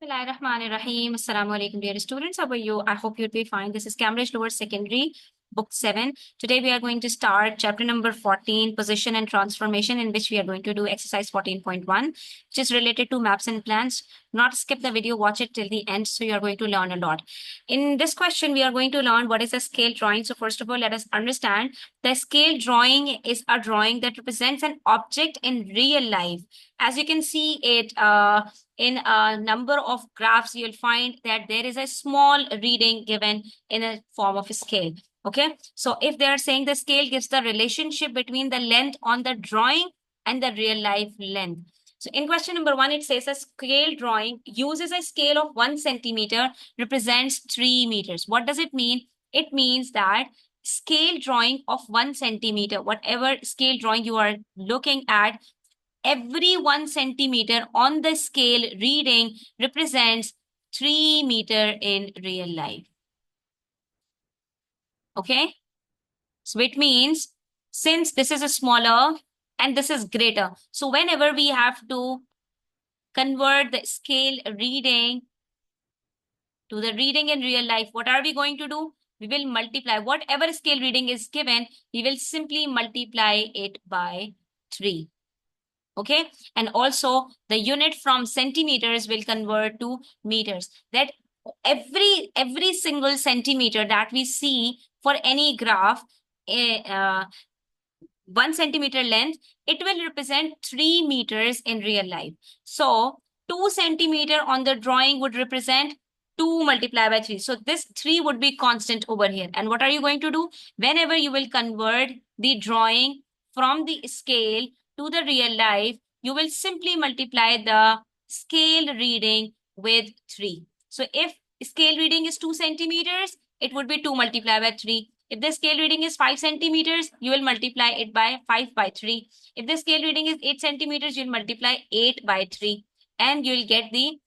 Bismillahirrahmanirrahim. Assalamu alaikum, dear students. How are you? I hope you'll be fine. This is Cambridge Lower Secondary, Book 7. Today we are going to start chapter number 14, Position and Transformation, in which we are going to do exercise 14.1, which is related to maps and plans. Not skip the video, watch it till the end, so you are going to learn a lot. In this question, we are going to learn what is a scale drawing. So first of all, let us understand the scale drawing is a drawing that represents an object in real life. As you can see it, in a number of graphs, you'll find that there is a small reading given in a form of a scale. Okay, so if they are saying the scale gives the relationship between the length on the drawing and the real life length. So in question number 1, it says a scale drawing uses a scale of 1 centimeter represents 3 meters. What does it mean? It means that scale drawing of 1 centimeter, whatever scale drawing you are looking at, every 1 centimeter on the scale reading represents 3 meter in real life. Okay, so it means since this is a smaller and this is greater, so whenever we have to convert the scale reading to the reading in real life, what are we going to do? We will multiply whatever scale reading is given, we will simply multiply it by 3. Okay, and also the unit from centimeters will convert to meters. That every single centimeter that we see for any graph, 1 centimeter length, it will represent 3 meters in real life. So 2 centimeter on the drawing would represent 2 multiplied by 3. So this 3 would be constant over here. And what are you going to do? Whenever you will convert the drawing from the scale to the real life, you will simply multiply the scale reading with 3. So if scale reading is 2 centimeters, it would be 2 multiplied by 3. If the scale reading is 5 centimeters, you will multiply it by 5 by 3. If the scale reading is 8 centimeters, you'll multiply 8 by 3. And you'll get the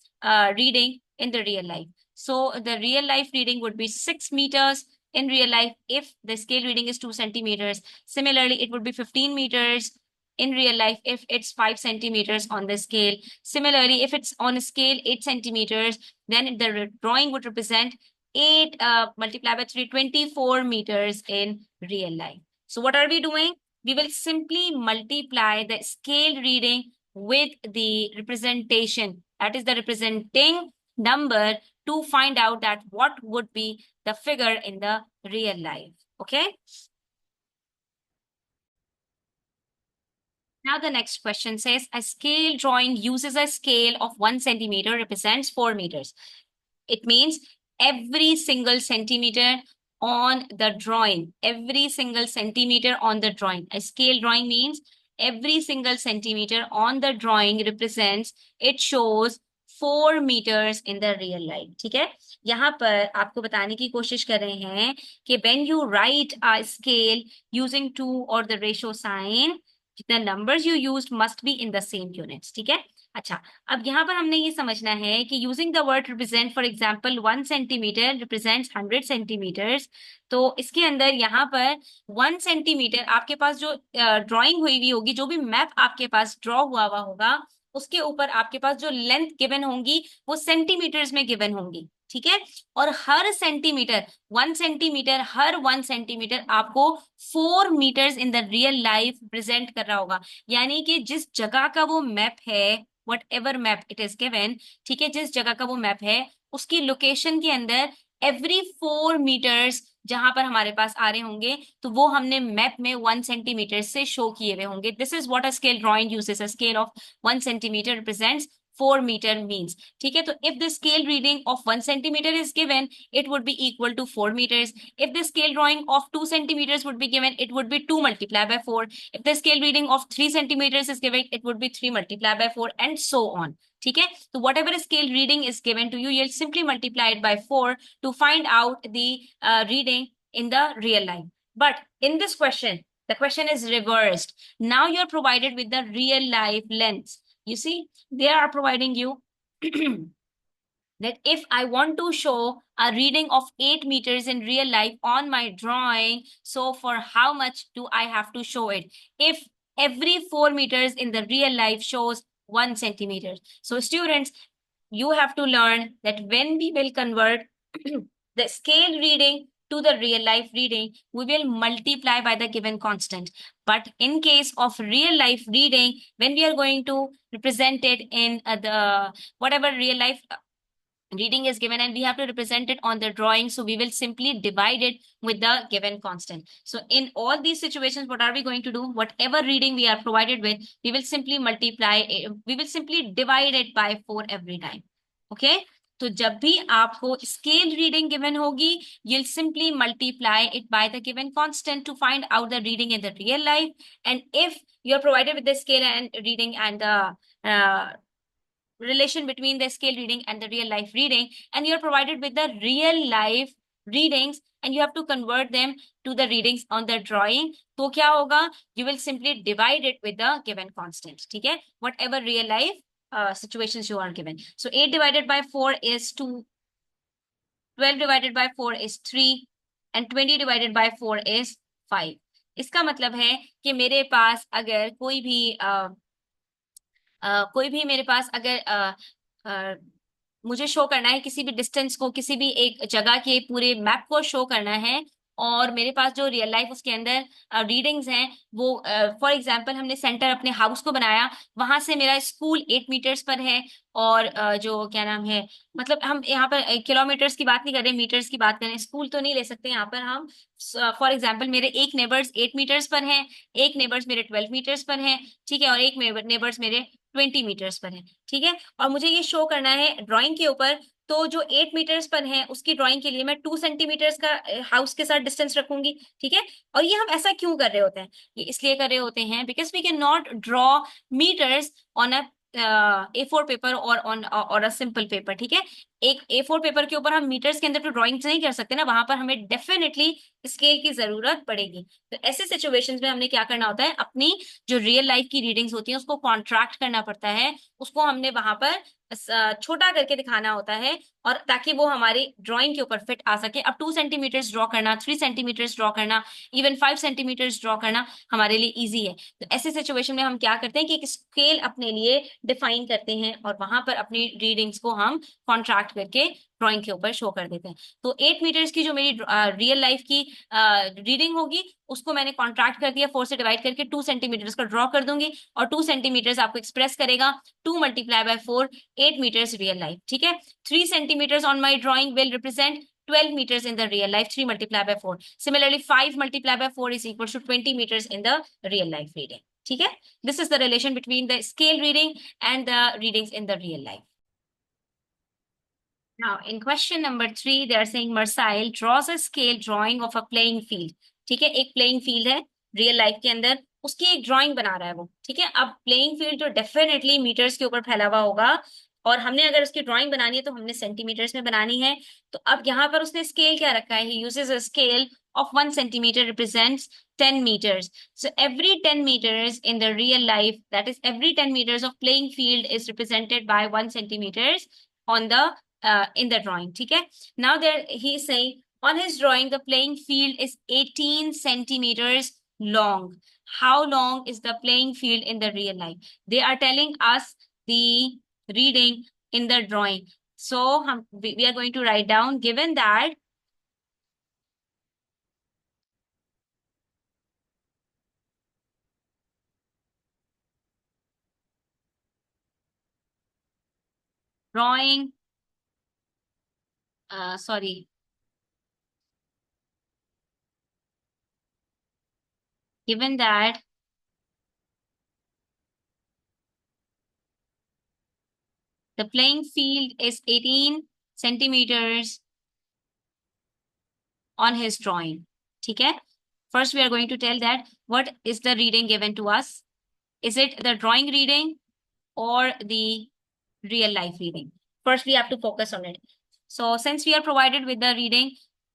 reading in the real life. So the real life reading would be 6 meters in real life if the scale reading is 2 centimeters. Similarly, it would be 15 meters in real life if it's 5 centimeters on the scale. Similarly, if it's on a scale 8 centimeters, then the drawing would represent 8 multiplied by 3, 24 meters in real life. So what are we doing? We will simply multiply the scale reading with the representation, that is the representing number, to find out that what would be the figure in the real life. Okay. Now the next question says a scale drawing uses a scale of 1 centimeter represents 4 meters. It means every single centimeter on the drawing, every single centimeter on the drawing. A scale drawing means every single centimeter on the drawing represents, it shows 4 meters in the real life. ठीक है, यहाँ पर आपको बताने की कोशिश कर रहे हैं कि when you write a scale using 2 or the ratio sign, the numbers you used must be in the same units. ठीक है, अच्छा, अब यहाँ पर हमने ये समझना है कि using the word represent, for example 1 centimetre represents 100 centimetres, तो इसके अंदर यहाँ पर 1 सेंटीमीटर आपके पास जो ड्राइंग हुई हुई होगी, जो भी मैप आपके पास ड्रॉ हुआ हुआ होगा, उसके ऊपर आपके पास जो लेंथ गिवन होंगी वो सेंटीमीटर्स में गिवन होंगी. ठीक है, और हर सेंटीमीटर 1 सेंटीमीटर, हर 1 सेंटीमीटर आपको 4 metres in the real life present कर रहा होगा. यानी कि जिस जगह का वो मैप है, what ever map it is given, ठीक है, जिस जगह का वो मैप है उसकी लोकेशन के अंदर एवरी 4 मीटर्स जहां पर हमारे पास आ रहे होंगे, तो वो हमने मैप में 1 सेंटीमीटर से शो किए हुए होंगे. This is what a scale drawing uses. A scale of 1 centimetre represents 4 meter means. ठीक है, तो if the scale reading of 1 centimeter is given, it would be equal to 4 meters. If the scale drawing of 2 centimeters would be given, it would be 2 multiplied by 4. If the scale reading of 3 centimeters is given, it would be 3 multiplied by 4 and so on. ठीक है, तो whatever scale reading is given to you, you'll simply multiply it by 4 to find out the reading in the real life. But in this question, the question is reversed. Now you're provided with the real life lengths. You see, they are providing you that if I want to show a reading of 8 meters in real life on my drawing, so for how much do I have to show it? If every 4 meters in the real life shows 1 centimeter. So students, you have to learn that when we will convert the scale reading to the real life reading, we will multiply by the given constant. But in case of real life reading, when we are going to represent it in the whatever real life reading is given and we have to represent it on the drawing, so we will simply divide it with the given constant. So in all these situations, what are we going to do? Whatever reading we are provided with, we will simply we will simply divide it by 4 every time. Okay, तो जब भी आपको scale reading given होगी, you'll simply multiply it by the given constant to find out the reading in the real life. And if you're provided with the scale and reading and the relation between the scale reading and the real life reading, and you're provided with the real life readings and you have to convert them to the readings on the drawing, तो क्या होगा? You will simply divide it with the given constant. ठीक है, whatever real life situations you are given. So 8 divided by 4 is 2, 12 divided by 4 is 3, and 20 divided by 4 is 5. इसका मतलब है कि मेरे पास अगर कोई भी मेरे पास अगर मुझे शो करना है किसी भी डिस्टेंस को, किसी भी एक जगह के पूरे मैप को शो करना है, और मेरे पास जो रियल लाइफ उसके अंदर रीडिंग्स हैं, वो फॉर एग्जांपल हमने सेंटर अपने हाउस को बनाया, वहां से मेरा स्कूल 8 मीटर्स पर है, और जो क्या नाम है, मतलब हम यहाँ पर किलोमीटर्स की बात नहीं कर रहे, मीटर्स की बात कर रहे हैं, स्कूल तो नहीं ले सकते यहाँ पर हम। फॉर एग्जाम्पल मेरे एक नेबर्स 8 मीटर्स पर हैं, एक नेबर्स मेरे 12 मीटर्स पर हैं, ठीक है, और एक नेबर्स मेरे 20 मीटर्स पर है, ठीक है, और मुझे ये शो करना है ड्राइंग के ऊपर। तो जो 8 मीटर्स पर है उसकी ड्राइंग के लिए मैं 2 सेंटीमीटर्स का हाउस के साथ डिस्टेंस रखूंगी, ठीक है। और ये हम ऐसा क्यों कर रहे होते हैं? ये इसलिए कर रहे होते हैं because we can not draw metres on a A4 paper और अ सिंपल पेपर, ठीक है। एक A4 पेपर के ऊपर हम मीटर्स के अंदर तो ड्राइंग्स नहीं कर सकते ना, वहां पर हमें डेफिनेटली स्केल की जरूरत पड़ेगी। तो ऐसे सिचुएशंस में हमने क्या करना होता है, अपनी जो रियल लाइफ की रीडिंग्स होती हैं उसको कॉन्ट्रैक्ट करना पड़ता है, उसको हमने वहां पर छोटा करके दिखाना होता है, और ताकि वो हमारी ड्राइंग के ऊपर फिट आ सके। अब 2 सेंटीमीटर्स ड्रॉ करना, 3 सेंटीमीटर्स ड्रॉ करना, इवन 5 सेंटीमीटर्स ड्रॉ करना हमारे लिए ईजी है। तो ऐसे सिचुएशन में हम क्या करते हैं कि एक स्केल अपने लिए डिफाइन करते हैं और वहां पर अपनी रीडिंग्स को हम कॉन्ट्रैक्ट करके ड्राइंग के ऊपर शो कर देते हैं। तो 8 मीटर्स की जो मेरी रियल लाइफ की रीडिंग होगी उसको मैंने कॉन्ट्रैक्ट कर दिया, 4 से डिवाइड करके 2 सेंटीमीटर्स का ड्रॉ कर दूंगी, और 2 सेंटीमीटर्स आपको एक्सप्रेस करेगा 2 multiply by 4, 8 metres real life, ठीक है। 3 centimetres on my drawing will represent 12 meters in the real life, 3 multiplied by 4. Similarly, 5 multiplied by 4 is equal to 20 meters in the real life reading. ठीक है? This is the relation between the scale reading and the readings in the real life. Now, in question number 3, they are saying Marcel draws a scale drawing of a playing field. ठीक है, एक playing field है real life के अंदर, उसकी एक drawing बना रहा है वो, ठीक है। अब playing field तो definitely meters के ऊपर फैला हुआ होगा, और हमने अगर उसकी ड्राइंग बनानी है तो हमने सेंटीमीटर्स में बनानी है। तो अब यहाँ पर उसने स्केल क्या रखा है, he uses a scale of 1 centimeter represents 10 meters. So every 10 meters in the real life, that is every 10 meters of playing field is represented by 1 centimeters on the in the drawing, ठीक है। Now there he is saying on his drawing the playing field is 18 centimeters long. How long is the playing field in the real life? They are telling us the reading in the drawing. So we are going to write down, given that drawing, sorry, given that the playing field is 18 centimeters on his drawing, ठीक है। First, we are going to tell that what is the reading given to us. Is it the drawing reading or the real life reading? First, we have to focus on it. So since we are provided with the reading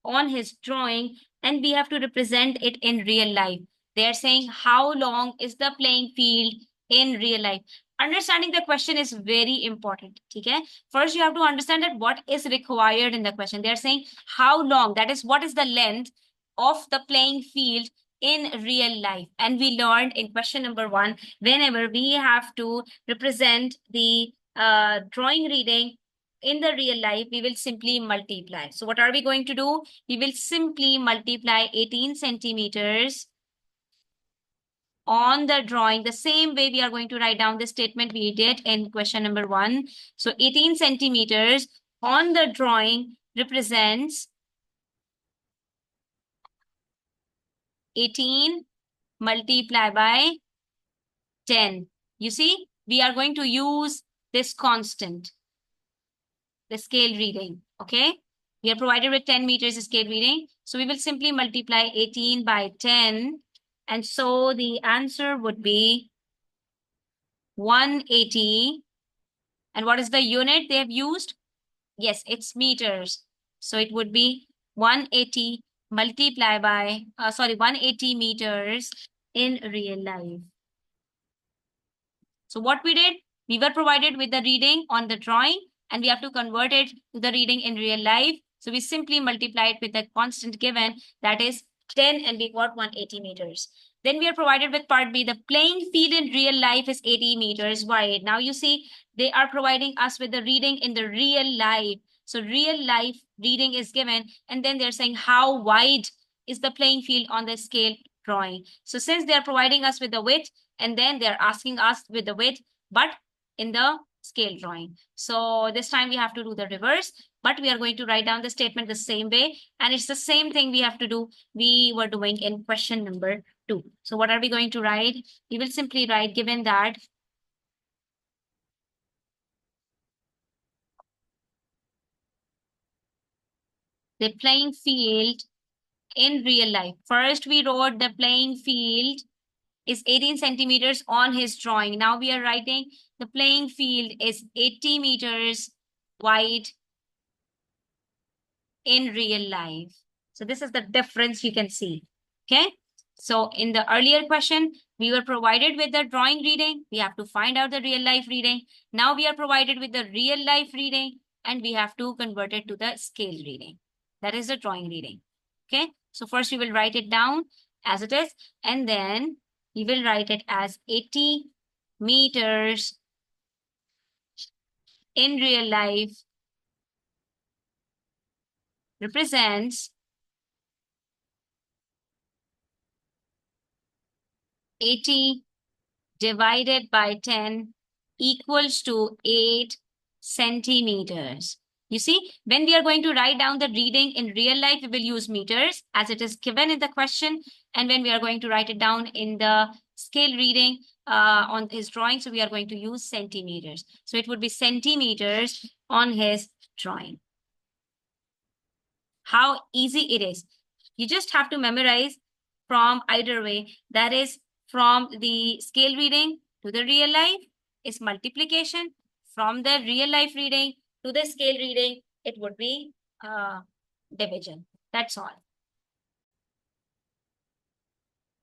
on his drawing and we have to represent it in real life, they are saying how long is the playing field in real life. Understanding the question is very important, okay? First, you have to understand that what is required in the question. They are saying how long, that is what is the length of the playing field in real life. And we learned in question number 1, whenever we have to represent the drawing reading in the real life, we will simply multiply. So what are we going to do? We will simply multiply 18 centimeters on the drawing. The same way we are going to write down the statement we did in question number 1. So 18 centimeters on the drawing represents 18 multiplied by 10. You see, we are going to use this constant, the scale reading, okay? We are provided with 10 meters scale reading. So we will simply multiply 18 by 10. And so the answer would be 180. And what is the unit they have used? Yes, it's meters. So it would be 180 multiplied by, 180 meters in real life. So what we did, we were provided with the reading on the drawing and we have to convert it to the reading in real life. So we simply multiply it with the constant given, that is 10, and we got 180 meters. Then we are provided with part B. The playing field in real life is 80 meters wide. Now you see, they are providing us with the reading in the real life. So real life reading is given, and then they're saying how wide is the playing field on the scale drawing. So since they are providing us with the width, and then they're asking us with the width, but in the scale drawing. So this time we have to do the reverse, but we are going to write down the statement the same way. And it's the same thing we have to do. We were doing in question number 2. So what are we going to write? We will simply write, given that the playing field in real life. First, we wrote the playing field is 18 centimeters on his drawing. Now we are writing the playing field is 80 meters wide in real life. So this is the difference you can see. Okay. So in the earlier question, we were provided with the drawing reading. We have to find out the real life reading. Now we are provided with the real life reading and we have to convert it to the scale reading. That is the drawing reading. Okay. So first we will write it down as it is, and then we will write it as 80 meters in real life represents 80 divided by 10 equals to 8 centimeters. You see, when we are going to write down the reading in real life, we will use meters as it is given in the question. And when we are going to write it down in the scale reading on his drawing, so we are going to use centimeters. So it would be centimeters on his drawing. How easy it is. You just have to memorize from either way. That is, from the scale reading to the real life is multiplication. From the real life reading to the scale reading, it would be division. That's all.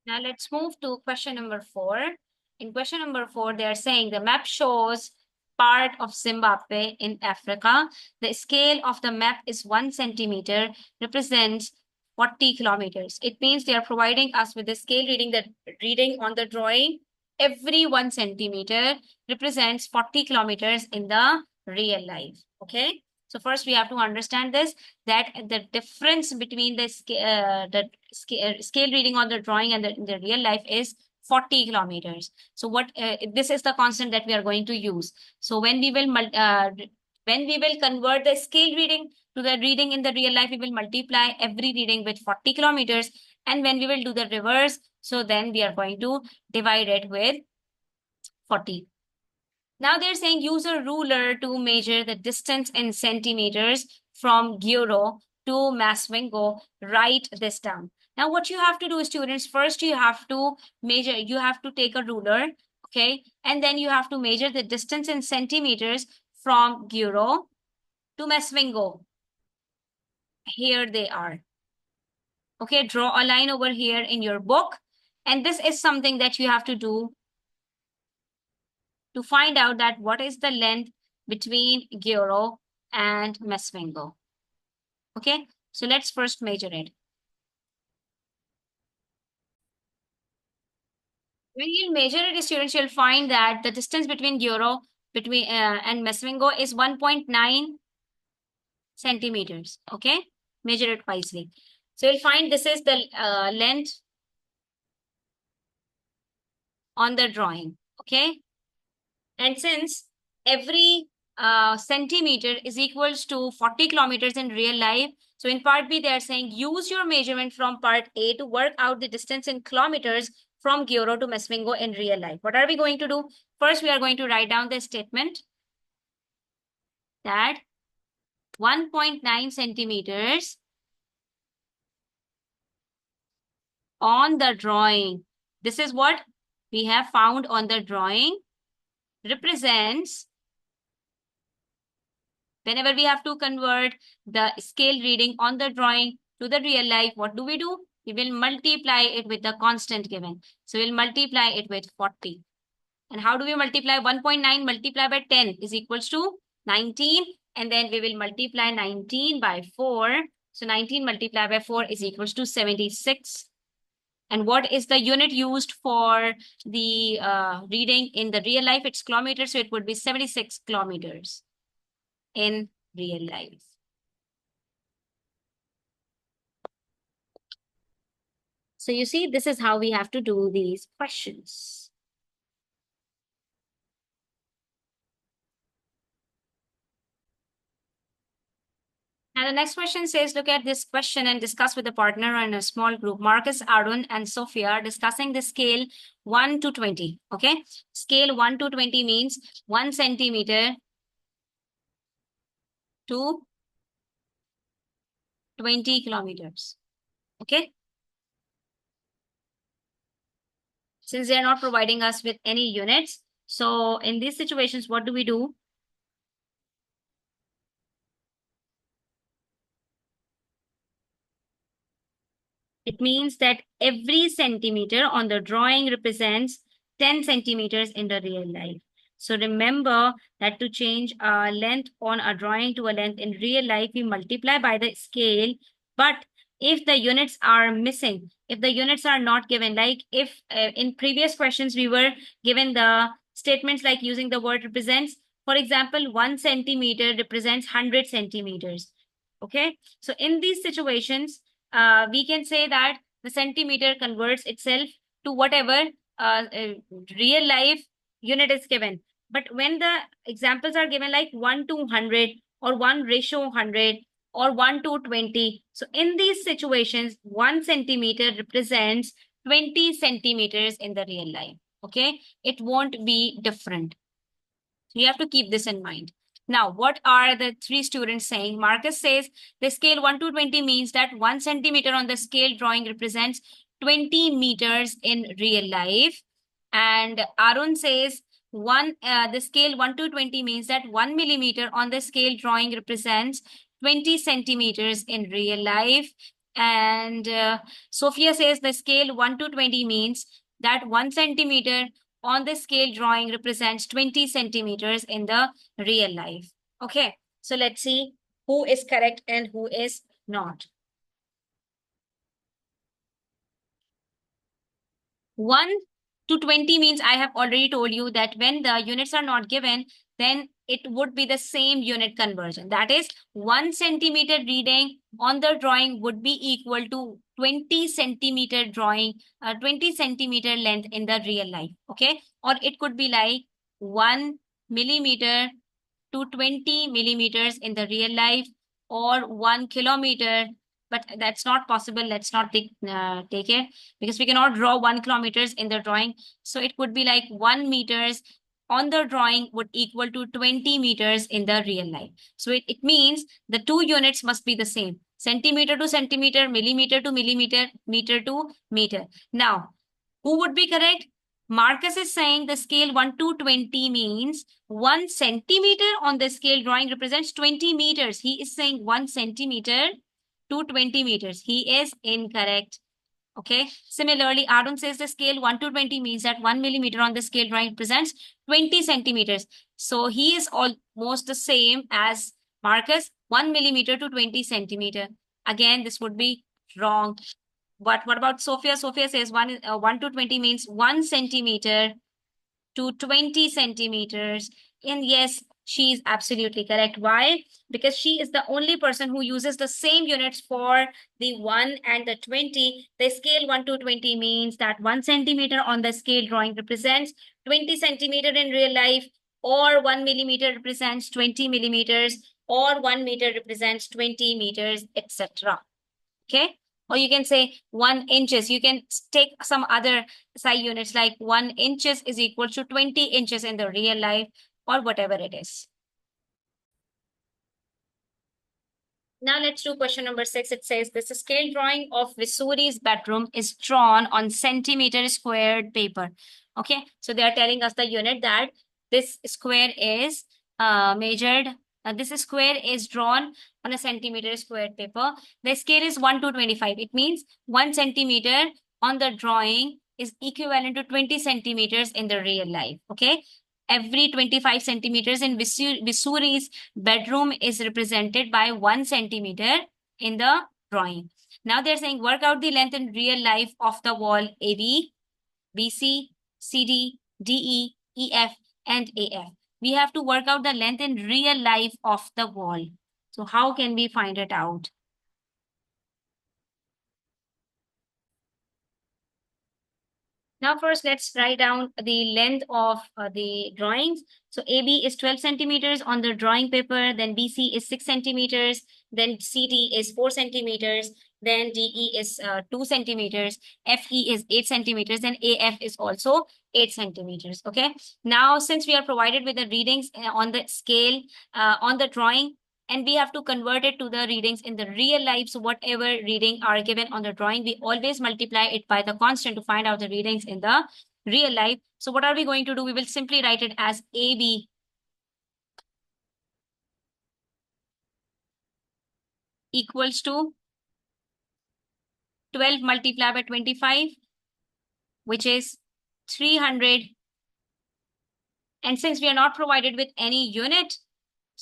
Now let's move to question number 4. In question number 4, they are saying the map shows part of Zimbabwe in Africa. The scale of the map is 1 centimeter, represents 40 kilometers. It means they are providing us with the scale reading, the reading on the drawing. Every 1 centimeter represents 40 kilometers in the real life. Okay. So first we have to understand this, that the difference between the scale reading on the drawing and the real life is 40 kilometers. So what this is the constant that we are going to use. So when we will convert the scale reading to the reading in the real life, we will multiply every reading with 40 kilometers. And when we will do the reverse, so then we are going to divide it with 40. Now they're saying use a ruler to measure the distance in centimeters from Giro to Masvingo. Write this down. Now what you have to do, students, first you have to measure, you have to take a ruler, okay? And then you have to measure the distance in centimeters from Giro to Masvingo. Here they are. Okay, draw a line over here in your book. And this is something that you have to do to find out that what is the length between Giro and Masvingo. Okay, so let's first measure it. When you measure it, students, you'll find that the distance between Giro and Masvingo is 1.9 centimeters. Okay, measure it wisely. So you'll find this is the length on the drawing. Okay, and since every centimeter is equals to 40 kilometers in real life, so in part B, they are saying use your measurement from part A to work out the distance in kilometers from Gyoro to Mesmingo in real life. What are we going to do? First, we are going to write down the statement that 1.9 centimeters on the drawing. This is what we have found on the drawing represents. Whenever we have to convert the scale reading on the drawing to the real life, what do? We will multiply it with the constant given. So we'll multiply it with 40. And how do we multiply? 1.9 multiplied by 10 is equals to 19. And then we will multiply 19 by 4. So 19 multiplied by 4 is equals to 76. And what is the unit used for the reading in the real life? It's kilometers. So it would be 76 kilometers in real life. So you see, this is how we have to do these questions. And the next question says, look at this question and discuss with a partner in a small group. Marcus, Arun, and Sophia are discussing the scale 1 to 20. Okay. Scale 1 to 20 means 1 centimeter to 20 kilometers. Okay. Since they are not providing us with any units, so in these situations, what do we do? It means that every centimeter on the drawing represents 10 centimeters in the real life. So remember that to change a length on a drawing to a length in real life, we multiply by the scale. But if the units are missing, if the units are not given, like if in previous questions we were given the statements like using the word represents, for example, 1 centimeter represents 100 centimeters. Okay, so in these situations, we can say that the centimeter converts itself to whatever real life unit is given. But when the examples are given like 1 to 100 or 1 ratio 100 or 1 to 20, so in these situations, 1 centimeter represents 20 centimeters in the real life. Okay, it won't be different. So you have to keep this in mind. Now, what are the three students saying? Marcus says the scale 1 to 20 means that 1 centimeter on the scale drawing represents 20 meters in real life. And Arun says the scale 1 to 20 means that 1 millimeter on the scale drawing represents 20 centimeters in real life. And Sophia says the scale 1 to 20 means that 1 centimeter on the scale drawing represents 20 centimeters in the real life. Okay, so let's see who is correct and who is not. 1 to 20 means I have already told you that when the units are not given, then it would be the same unit conversion. That is 1 centimeter reading on the drawing would be equal to 20 centimeter drawing, 20 centimeter length in the real life. Okay, or it could be like 1 millimeter to 20 millimeters in the real life, or 1 kilometer, but that's not possible. Let's not take it, because we cannot draw 1 kilometers in the drawing. So it could be like 1 meters on the drawing would equal to 20 meters in the real life. So it means the two units must be the same: centimeter to centimeter, millimeter to millimeter, meter to meter. Now, who would be correct? Marcus is saying the scale 1 to 20 means 1 centimeter on the scale drawing represents 20 meters. He is saying 1 centimeter to 20 meters. He is incorrect. Okay. Similarly, Arun says the scale 1 to 20 means that 1 millimeter on the scale drawing represents 20 centimeters. So he is almost the same as Marcus, 1 millimeter to 20 centimeter. Again, this would be wrong. But what about Sophia? Sophia says 1 to 20 means 1 centimeter to 20 centimeters. And yes, She is absolutely correct. Why? Because she is the only person who uses the same units for the 1 and the 20. The scale 1 to 20 means that 1 centimeter on the scale drawing represents 20 centimeter in real life, or 1 millimeter represents 20 millimeters, or 1 meter represents 20 meters, etc. Okay. Or you can say 1 inches. You can take some other SI units like 1 inches is equal to 20 inches in the real life, or whatever it is. Now let's do question number 6. It says this scale drawing of Visury's bedroom is drawn on centimeter squared paper. Okay, so they are telling us the unit that this square is measured. This square is drawn on a centimeter squared paper. The scale is 1 to 25. It means 1 centimeter on the drawing is equivalent to 20 centimeters in the real life. Okay, every 25 centimeters in Visury's bedroom is represented by 1 centimeter in the drawing. Now they're saying work out the length in real life of the wall AB, BC, CD, DE, EF, and AF. We have to work out the length in real life of the wall. So how can we find it out? Now first let's write down the length of the drawings. So AB is 12 centimeters on the drawing paper, then BC is 6 centimeters, then CD is 4 centimeters, then DE is 2 centimeters, FE is 8 centimeters, and AF is also 8 centimeters. Okay. Now since we are provided with the readings on the scale, on the drawing, and we have to convert it to the readings in the real life. So whatever reading are given on the drawing, we always multiply it by the constant to find out the readings in the real life. So what are we going to do? We will simply write it as AB equals to 12 multiplied by 25, which is 300. And since we are not provided with any unit,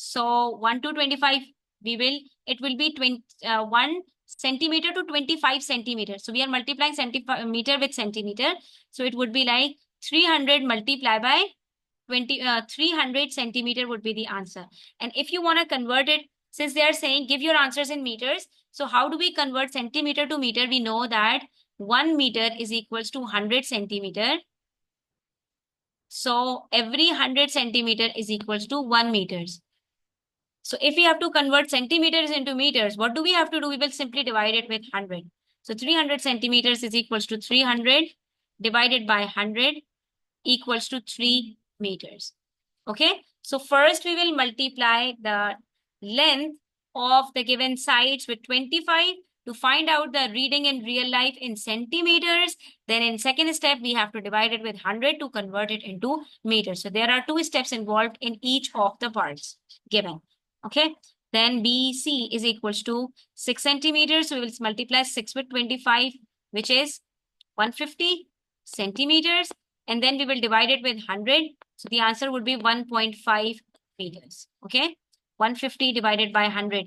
so 1 to 25, it will be 1 centimeter to 25 centimeters. So we are multiplying centimeter with centimeter. So it would be like 300 multiplied by 300 centimeter would be the answer. And if you want to convert it, since they are saying give your answers in meters, so how do we convert centimeter to meter? We know that 1 meter is equals to 100 centimeter. So every 100 centimeter is equals to 1 meters. So if we have to convert centimeters into meters, what do we have to do? We will simply divide it with 100. So 300 centimeters is equals to 300 divided by 100 equals to 3 meters. Okay. So first we will multiply the length of the given sides with 25 to find out the reading in real life in centimeters. Then in second step, we have to divide it with 100 to convert it into meters. So there are 2 steps involved in each of the parts given. Okay. Then BC is equals to 6 centimeters. So we will multiply 6 with 25, which is 150 centimeters. And then we will divide it with 100. So the answer would be 1.5 meters. Okay. 150 divided by 100.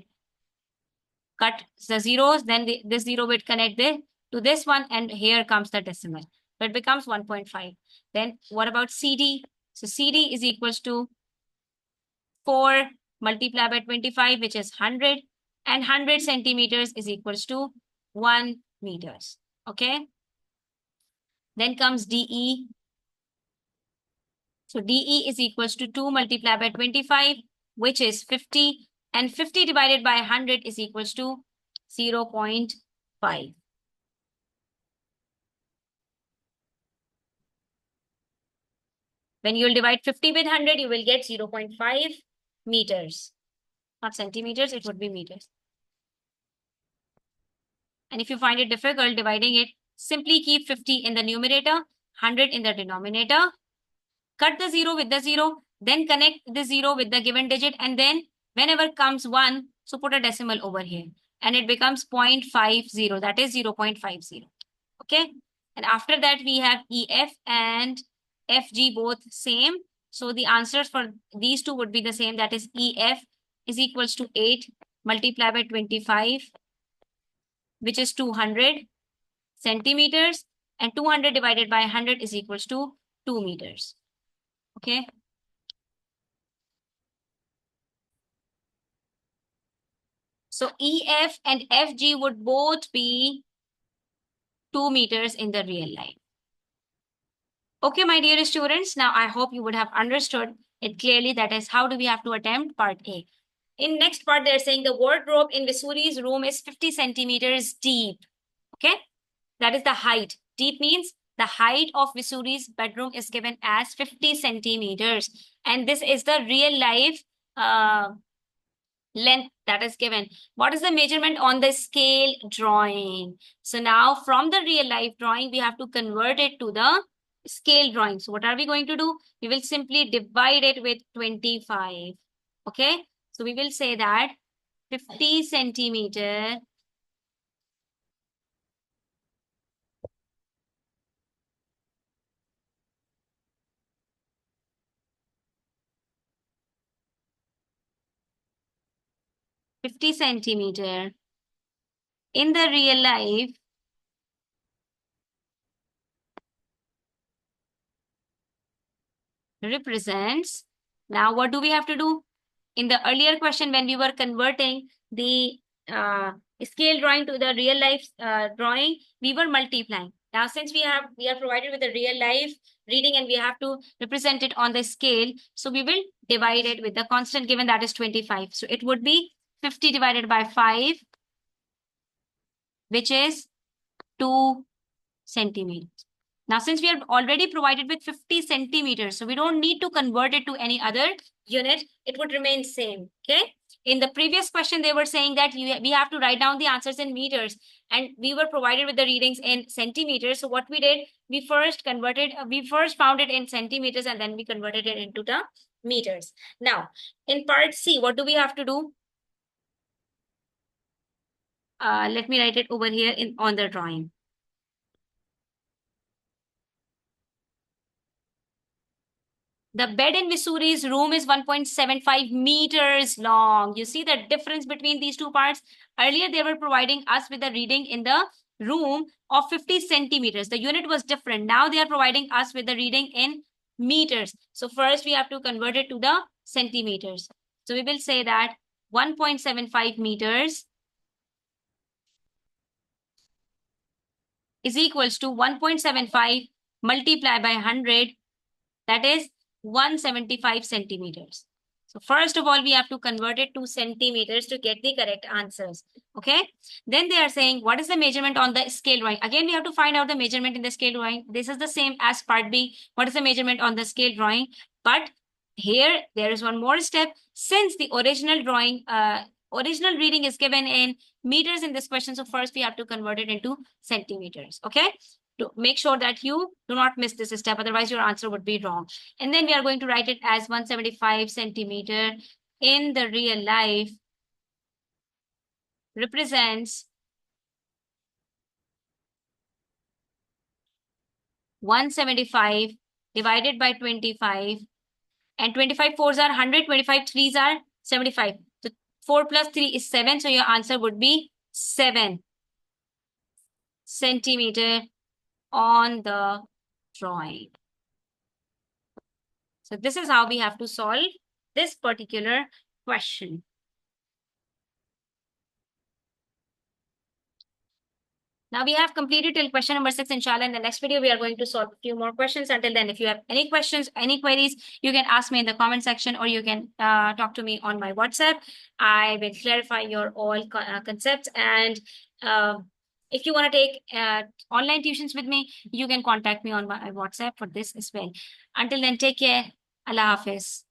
Cut the zeros, then this zero will connect to this one, and here comes the decimal. So it becomes 1.5. Then what about CD? So CD is equals to 4 multiplied by 25, which is 100. And 100 centimeters is equals to 1 meters. Okay. Then comes DE. So DE is equals to 2 multiplied by 25, which is 50. And 50 divided by 100 is equals to 0.5. When you will divide 50 with 100, you will get 0.5 meters. Not centimeters, it would be meters. And if you find it difficult dividing it, simply keep 50 in the numerator, 100 in the denominator. Cut the 0 with the 0, then connect the 0 with the given digit, and then whenever comes 1, so put a decimal over here. And it becomes 0.50, that is 0.50. Okay. And after that, we have EF and FG both same. So the answers for these two would be the same. That is EF is equals to 8 multiplied by 25, which is 200 centimeters. And 200 divided by 100 is equals to 2 meters. Okay. So EF and FG would both be 2 meters in the real life. Okay, my dear students, now I hope you would have understood it clearly. That is, how do we have to attempt part A? In next part, they're saying the wardrobe in Visury's room is 50 centimeters deep. Okay, that is the height. Deep means the height of Visury's bedroom is given as 50 centimeters. And this is the real life length that is given. What is the measurement on the scale drawing? So now from the real life drawing, we have to convert it to the scale drawing. So what are we going to do? We will simply divide it with 25. Okay. So we will say that 50 centimeter in the real life represents. Now what do we have to do? In the earlier question, when we were converting the uh, scale drawing to the real life drawing, we were multiplying. Now, since we are provided with the real life reading and we have to represent it on the scale, so we will divide it with the constant given, that is 25. So it would be 50 divided by 5, which is 2 centimeters. Now, since we are already provided with 50 centimeters, so we don't need to convert it to any other unit. It would remain same. Okay. In the previous question, they were saying that we have to write down the answers in meters, and we were provided with the readings in centimeters. So what we did, we first found it in centimeters, and then we converted it into the meters. Now, in part C, what do we have to do? Let me write it over here on the drawing. The bed in Visury's room is 1.75 meters long. You see the difference between these two parts? Earlier, they were providing us with a reading in the room of 50 centimeters. The unit was different. Now they are providing us with the reading in meters. So first we have to convert it to the centimeters. So we will say that 1.75 meters is equals to 1.75 multiplied by 100. That is 175 centimeters. So first of all, we have to convert it to centimeters to get the correct answers. Okay. Then they are saying, what is the measurement on the scale drawing? Again, we have to find out the measurement in the scale drawing. This is the same as part B. What is the measurement on the scale drawing? But here, there is one more step. Since the original drawing, original reading is given in meters in this question. So first we have to convert it into centimeters. Okay. To make sure that you do not miss this step, otherwise your answer would be wrong. And then we are going to write it as 175 centimeter in the real life represents 175 divided by 25, and 25 fours are 100, 25 threes are 75. So 4 plus 3 is 7. So your answer would be 7 centimeter on the drawing. So this is how we have to solve this particular question. Now we have completed till question number 6, inshallah. In the next video, we are going to solve a few more questions. Until then, if you have any questions, any queries, you can ask me in the comment section, or you can talk to me on my WhatsApp. I will clarify your all concepts. And if you want to take online tuitions with me, you can contact me on my WhatsApp for this as well. Until then, take care. Allah Hafiz.